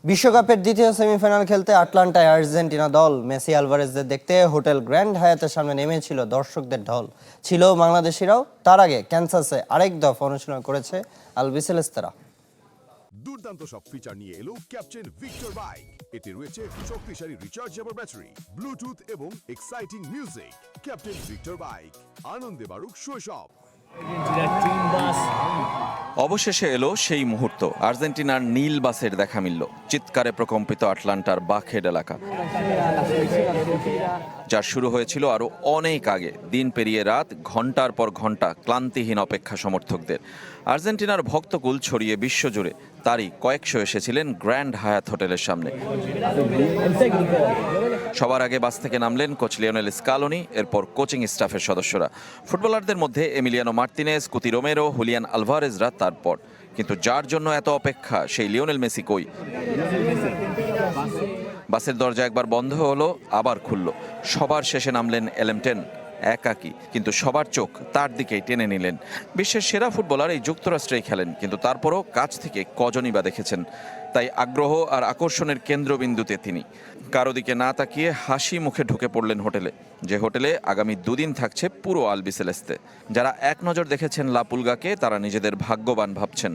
বিশ্বকাপের দ্বিতীয় সেমিফাইনাল খেলতে আটলান্টায় আর্জেন্টিনা দল। মেসি আলভারেজদের দেখতে হোটেল গ্র্যান্ড হায়াতের সামনে নেমেছিল দর্শকদের ঢল। ছিল বাংলাদেশিরাও। তার আগে ক্যানসাসে আরেক দফা অনুশীলন করেছে আলবিসেলেস্তারা। দুর্দান্ত সব ফিচার নিয়ে এলো ক্যাপ্টেন ভিক্টর বাইক। এতে রয়েছে শক্তিশালী রিচার্জেবল ব্যাটারি, ব্লুটুথ এবং exciting music. Captain Victor bike, আনন্দে বাড়ুক শৈশব। অবশেষে এলো সেই মুহূর্ত। আর্জেন্টিনার নীল বাসের দেখা মিলল চিৎকারে প্রকম্পিত আটলান্টার বাখেড এলাকা, যার শুরু হয়েছিল আরো অনেক আগে। দিন পেরিয়ে রাত, ঘন্টার পর ঘন্টা ক্লান্তিহীন অপেক্ষা সমর্থকদের। আর্জেন্টিনার ভক্তকুল ছড়িয়ে বিশ্বজুড়ে। তারই কয়েকশো এসেছিলেন গ্র্যান্ড হায়াত হোটেলের সামনে। সবার আগে বাস থেকে নামলেন কোচ লিওনেল স্কালোনি, এরপর কোচিং স্টাফের সদস্যরা। ফুটবলারদের মধ্যে Emiliano Martinez, Cuti Romero, Julian আলভারেজরা তারপর। কিন্তু যার জন্য এত অপেক্ষা, সেই লিওনেল মেসি কই? বাসের দরজা একবার বন্ধ হলো, আবার খুলল। সবার শেষে নামলেন এলেমটেন, একাকী, কিন্তু সবার চোখ তার দিকেই টেনে নিলেন। বিশ্বের সেরা ফুটবলার এই যুক্তরাষ্ট্রেই খেলেন, কিন্তু তারপরও কাছ থেকে কজনই বা দেখেছেন। তাই আগ্রহ আর আকর্ষণের কেন্দ্রবিন্দুতে তিনি। কারো দিকে না তাকিয়ে হাসি মুখে ঢুকে পড়লেন হোটেলে, যে হোটেলে আগামী দুদিন থাকছে পুরো আলবিসেলেস্তে। যারা এক নজর দেখেছেন লা পুলগাকে, তারা নিজেদের ভাগ্যবান ভাবছেন।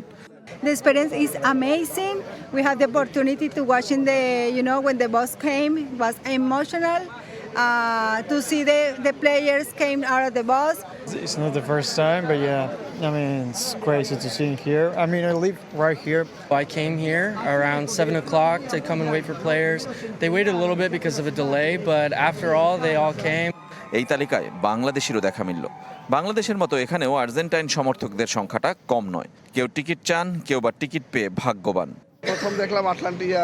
The experience is amazing. We had the opportunity to watching when the bus came, it was emotional. To see the players came out of the bus. It's not the first time, but yeah, I mean, it's crazy to see here. I mean, I live right here. I came here around 7 o'clock to come and wait for players. They waited a little bit because of a delay, but after all, they all came. এই তালিকায় বাংলাদেশেরও দেখা মিলল। বাংলাদেশের মতো এখানেও Argentine সমর্থকদের সংখ্যাটা কম নয়। কেউ টিকিট চান, কেউ বা টিকিট পেয়ে ভাগ্যবান। প্রথম দেখলাম আটলান্টিয়া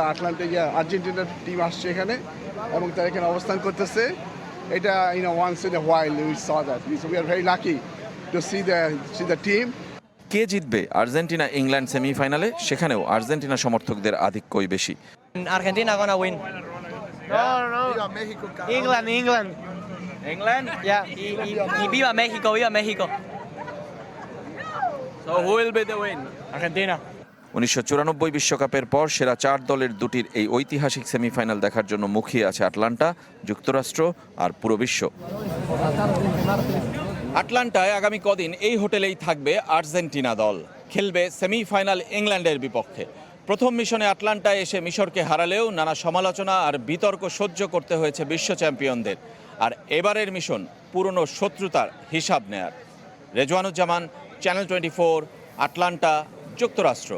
আর্জেন্টিনার টিম আসছে এখানে এবং তারা এখানে অবস্থান করতেছে। এটা once in a while we saw that. So we are very lucky to see the team. কে জিতবে আর্জেন্টিনা ইংল্যান্ড সেমিফাইনালে? সেখানেও আর্জেন্টিনা সমর্থকদের আধিক্যই বেশি। Argentina gonna win. No. England. Yeah. Y viva México, viva México. So who will be the win? Argentina. 1994 বিশ্বকাপের পর সেরা চার দলের দুটির এই ঐতিহাসিক সেমিফাইনাল দেখার জন্য মুখিয়ে আছে আটলান্টা, যুক্তরাষ্ট্র আর পুরো বিশ্ব। আটলান্টায় আগামী কদিন এই হোটেলেই থাকবে আর্জেন্টিনা দল। খেলবে সেমিফাইনাল ইংল্যান্ডের বিপক্ষে। প্রথম মিশনে আটলান্টায় এসে মিশরকে হারালেও নানা সমালোচনা আর বিতর্ক সহ্য করতে হয়েছে বিশ্ব চ্যাম্পিয়নদের। আর এবারের মিশন পুরনো শত্রুতার হিসাব নেয়ার। রেজওয়ানুজ্জামান, চ্যানেল 24, আটলান্টা, যুক্তরাষ্ট্র।